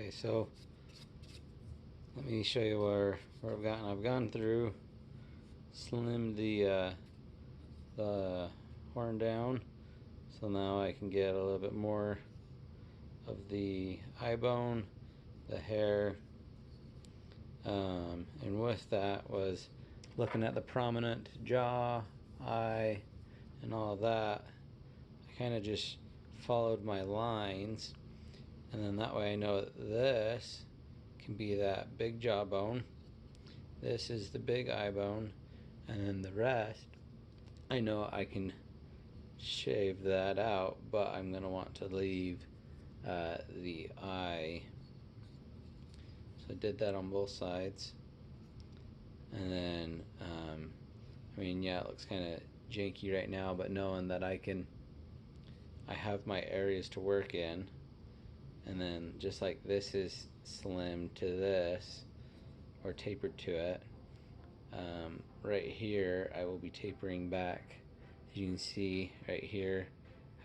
Okay, so let me show you where I've gotten. I've gone through, slimmed the horn down, so now I can get a little bit more of the eye bone, the hair, and with that was looking at the prominent jaw, eye, and all of that. I kind of just followed my lines, and then that way I know that this can be that big jawbone, this is the big eye bone, and then the rest I know I can shave that out, but I'm going to want to leave the eye. So I did that on both sides, and then I mean, yeah, it looks kind of janky right now, but knowing that I have my areas to work in, and then just like this is slim to this or tapered to it, right here I will be tapering back. As you can see right here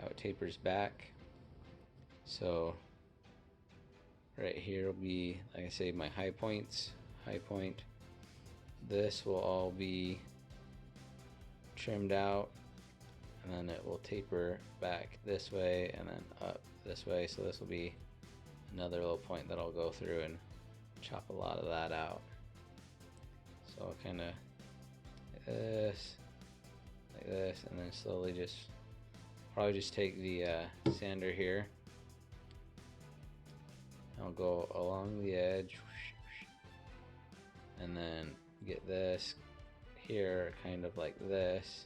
how it tapers back. So right here will be, like I say, my high points, high point. This will all be trimmed out, and then it will taper back this way and then up this way. So this will be another little point that I'll go through and chop a lot of that out. So I'll kind of like this, and then slowly just probably just take the sander here. I'll go along the edge, and then get this here kind of like this,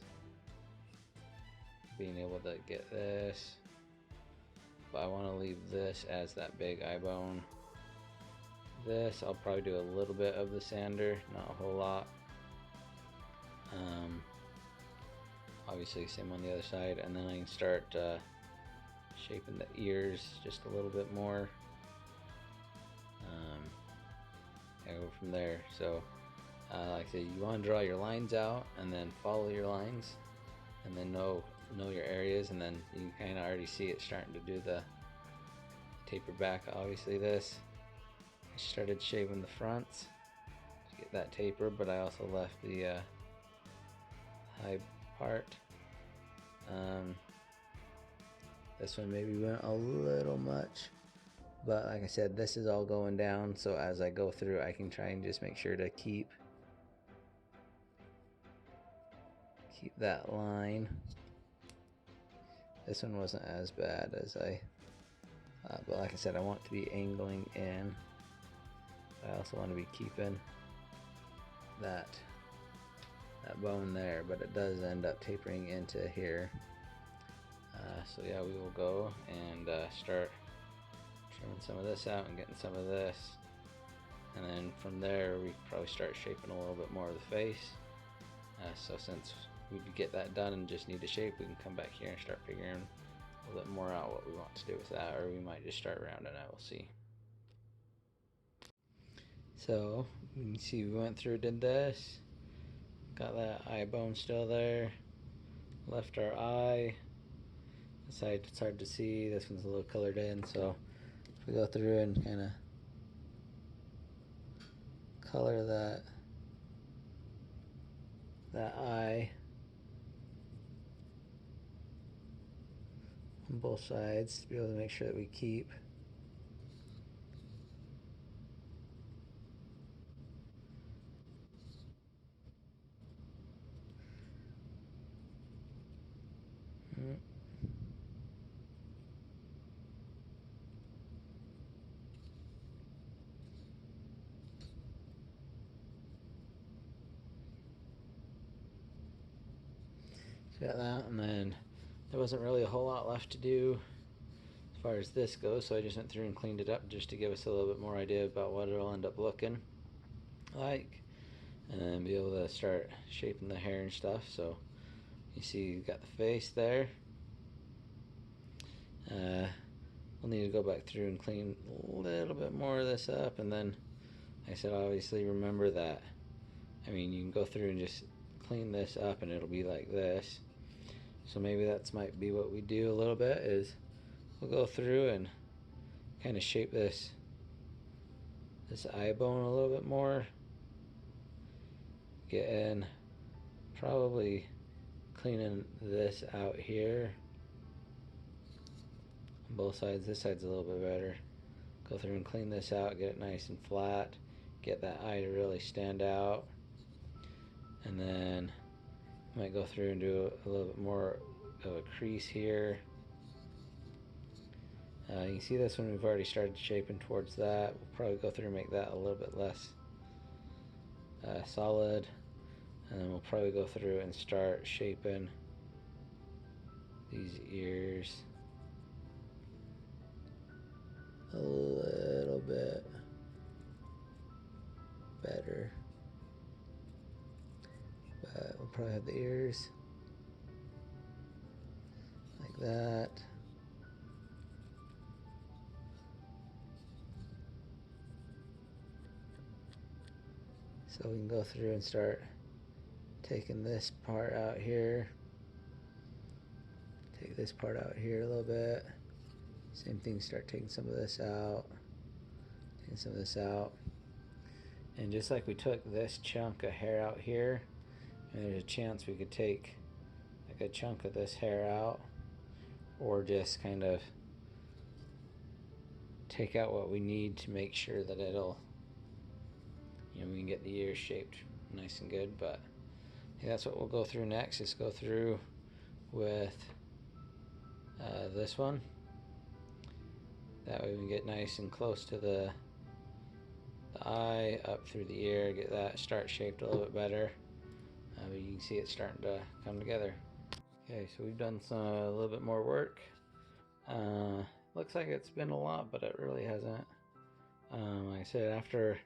being able to get this, but I want to leave this as that big eye bone. This I'll probably do a little bit of the sander, not a whole lot. Obviously same on the other side, and then I can start shaping the ears just a little bit more. I go from there. So like I said, you want to draw your lines out and then follow your lines, and then know your areas, and then you kind of already see it starting to do the taper back. Obviously this, I started shaving the fronts to get that taper, but I also left the high part. This one maybe went a little much, but like I said, this is all going down, so as I go through I can try and just make sure to keep that line. This one wasn't as bad as I but like I said, I want to be angling in. I also want to be keeping that bone there, but it does end up tapering into here. So yeah, we will go and start trimming some of this out and getting some of this, and then from there we probably start shaping a little bit more of the face. So since we get that done and just need to shape, we can come back here and start figuring a little bit more out what we want to do with that, or we might just start rounding out. We'll see. So you can see we went through, did this, got that eye bone still there, left our eye. This side it's hard to see, this one's a little colored in, so if we go through and kind of color that eye on both sides to be able to make sure that we keep got that, and then there wasn't really a whole lot left to do as far as this goes, so I just went through and cleaned it up just to give us a little bit more idea about what it'll end up looking like, and then be able to start shaping the hair and stuff. So you see you got the face there. We'll need to go back through and clean a little bit more of this up, and then like I said, obviously remember that, I mean, you can go through and just clean this up and it'll be like this. So maybe that's might be what we do a little bit, is we'll go through and kind of shape this this eye bone a little bit more. Getting, probably cleaning this out here on both sides. This side's a little bit better. Go through and clean this out, get it nice and flat, get that eye to really stand out. And then I might go through and do a little bit more of a crease here. You can see this one, we've already started shaping towards that. We'll probably go through and make that a little bit less solid. And then we'll probably go through and start shaping these ears a little bit better. But we'll probably have the ears like that. So we can go through and start taking this part out here. Take this part out here a little bit. Same thing, start taking some of this out. Taking some of this out. And just like we took this chunk of hair out here, and there's a chance we could take like a chunk of this hair out, or just kind of take out what we need to make sure that it'll, you know, we can get the ears shaped nice and good. But yeah, that's what we'll go through next, is go through with this one. That way we can get nice and close to the eye, up through the ear, get that start shaped a little bit better. But you can see it starting to come together. Okay, so we've done a little bit more work. Looks like it's been a lot, but it really hasn't. Like I said, after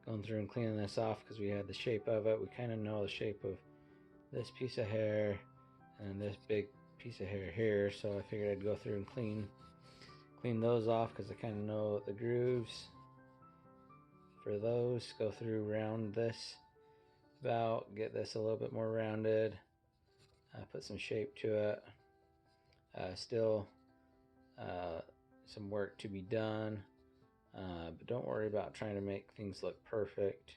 going through and cleaning this off, because we had the shape of it, we kind of know the shape of this piece of hair and this big piece of hair here, so I figured I'd go through and clean those off, because I kind of know the grooves for those. Go through, round this about, get this a little bit more rounded, put some shape to it. Still some work to be done, but don't worry about trying to make things look perfect.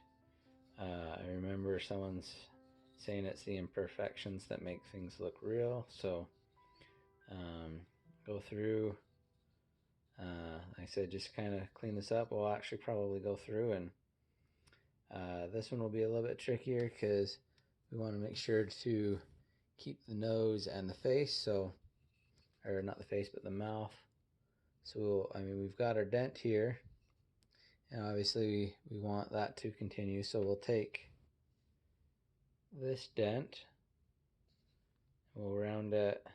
I remember someone's saying it's the imperfections that make things look real. So go through, like I said, just kind of clean this up. We'll actually probably go through, and this one will be a little bit trickier because we want to make sure to keep the nose and the face, so, or not the face, but the mouth. So, I mean, we've got our dent here, and obviously we want that to continue. So we'll take this dent, we'll round it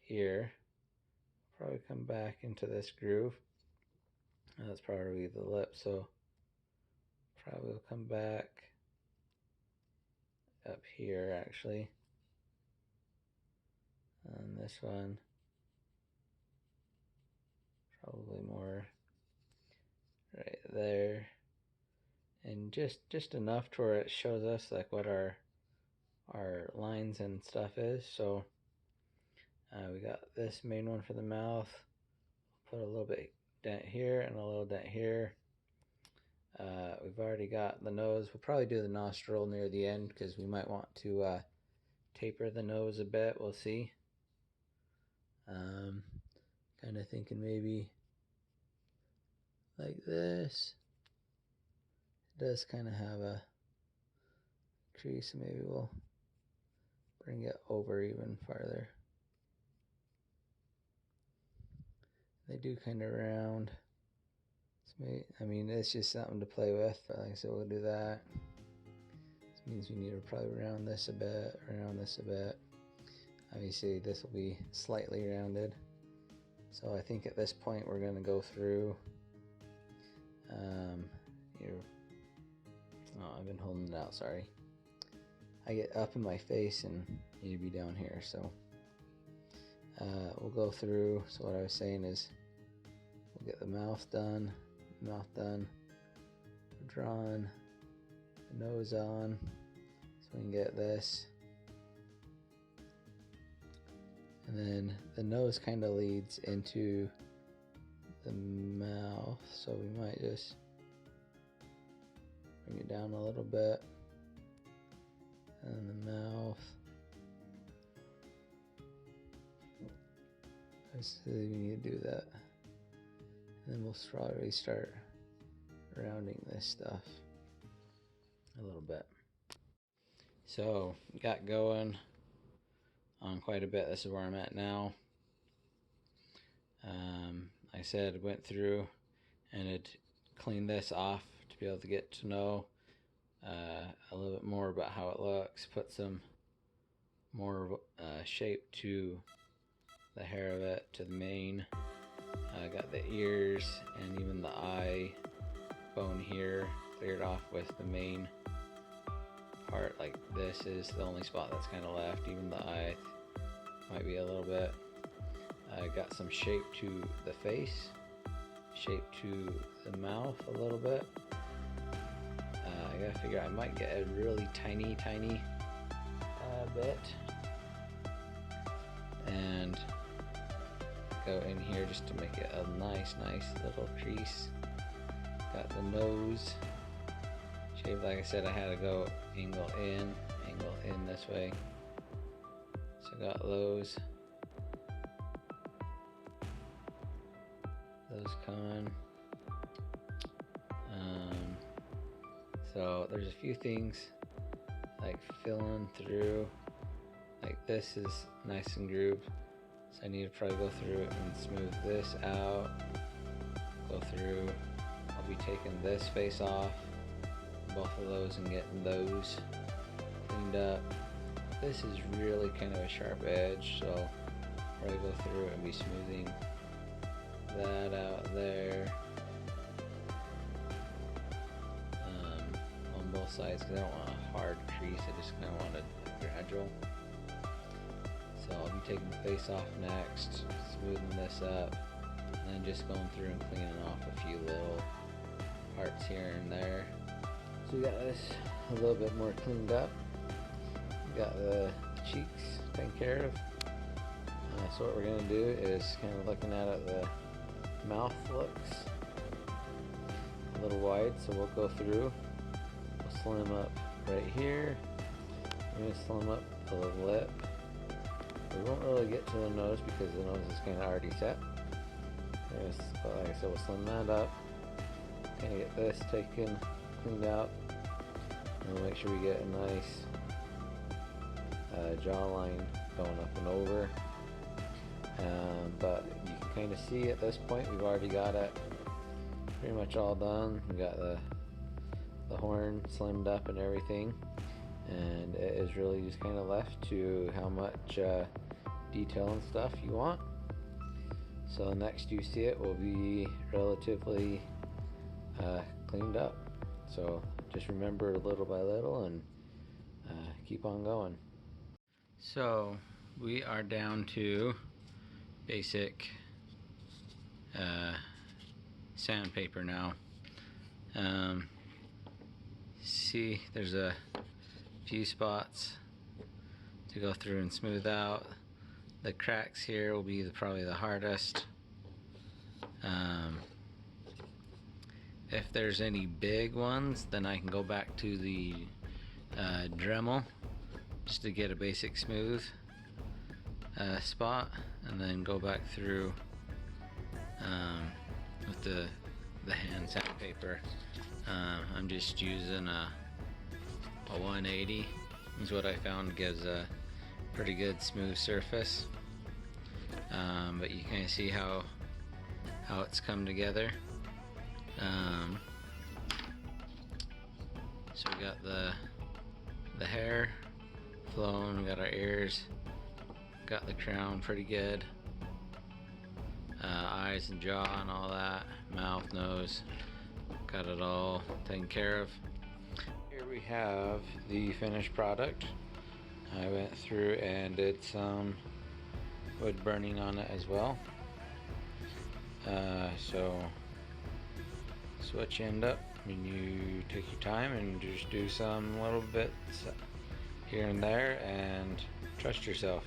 here, probably come back into this groove. That's probably the lip, so probably will come back up here actually. And this one, probably more right there. And just enough to where it shows us like what our lines and stuff is. So we got this main one for the mouth. Put a little bit dent here and a little dent here. We've already got the nose. We'll probably do the nostril near the end because we might want to taper the nose a bit. We'll see. Kind of thinking maybe like this. It does kind of have a crease, so maybe we'll bring it over even farther. They do kind of round. I mean, it's just something to play with, but like I said, we'll do that. This means we need to probably round this a bit, round this a bit. Obviously, this will be slightly rounded. So I think at this point we're going to go through here. Oh, I've been holding it out, sorry. I get up in my face and need to be down here, so we'll go through. So what I was saying is we'll get the mouth done, drawn, the nose on, so we can get this. And then the nose kind of leads into the mouth, so we might just bring it down a little bit. And the mouth. I see we need to do that. And then we'll probably start rounding this stuff a little bit. So, got going on quite a bit. This is where I'm at now. I said went through and it cleaned this off to be able to get to know a little bit more about how it looks, put some more shape to the hair of it, to the mane. Got the ears and even the eye bone here cleared off with the main part. Like this is the only spot that's kind of left. Even the eye might be a little bit. Got some shape to the face, shape to the mouth a little bit. I gotta figure I might get a really tiny bit and go in here just to make it a nice little crease. Got the nose shaved. Like I said, I had to go angle in this way. So got those coming. So there's a few things like filling through. Like this is nice and grooved, so I need to probably go through and smooth this out. Go through. I'll be taking this face off, both of those, and getting those cleaned up. This is really kind of a sharp edge, so I'll probably go through it and be smoothing that out there on both sides, because I don't want a hard crease. I just kind of want it gradual. So I'll be taking the face off next, smoothing this up, and then just going through and cleaning off a few little parts here and there. So we got this a little bit more cleaned up. We got the cheeks taken care of. So what we're going to do is kind of looking at it, the mouth looks a little wide, so we'll go through. We'll slim up right here. We're going to slim up the lip. We won't really get to the nose because the nose is kind of already set. But like I said, we'll slim that up. Kind of get this taken, cleaned out, and we'll make sure we get a nice jawline going up and over. But you can kind of see at this point we've already got it pretty much all done. We got the horn slimmed up and everything, and it is really just kind of left to how much detail and stuff you want. So next you see it will be relatively cleaned up. So just remember little by little and keep on going. So we are down to basic sandpaper now. See, there's a few spots to go through and smooth out. The cracks here will be probably the hardest. If there's any big ones, then I can go back to the Dremel just to get a basic smooth spot, and then go back through with the hand sandpaper. I'm just using a 180 is what I found gives a pretty good smooth surface. But you kind of see how it's come together. So we got the hair flowing, we got our ears, got the crown pretty good, eyes and jaw and all that, mouth, nose, got it all taken care of. Here we have the finished product. I went through and did some wood burning on it as well. So that's what you end up when you take your time and just do some little bits here and there and trust yourself.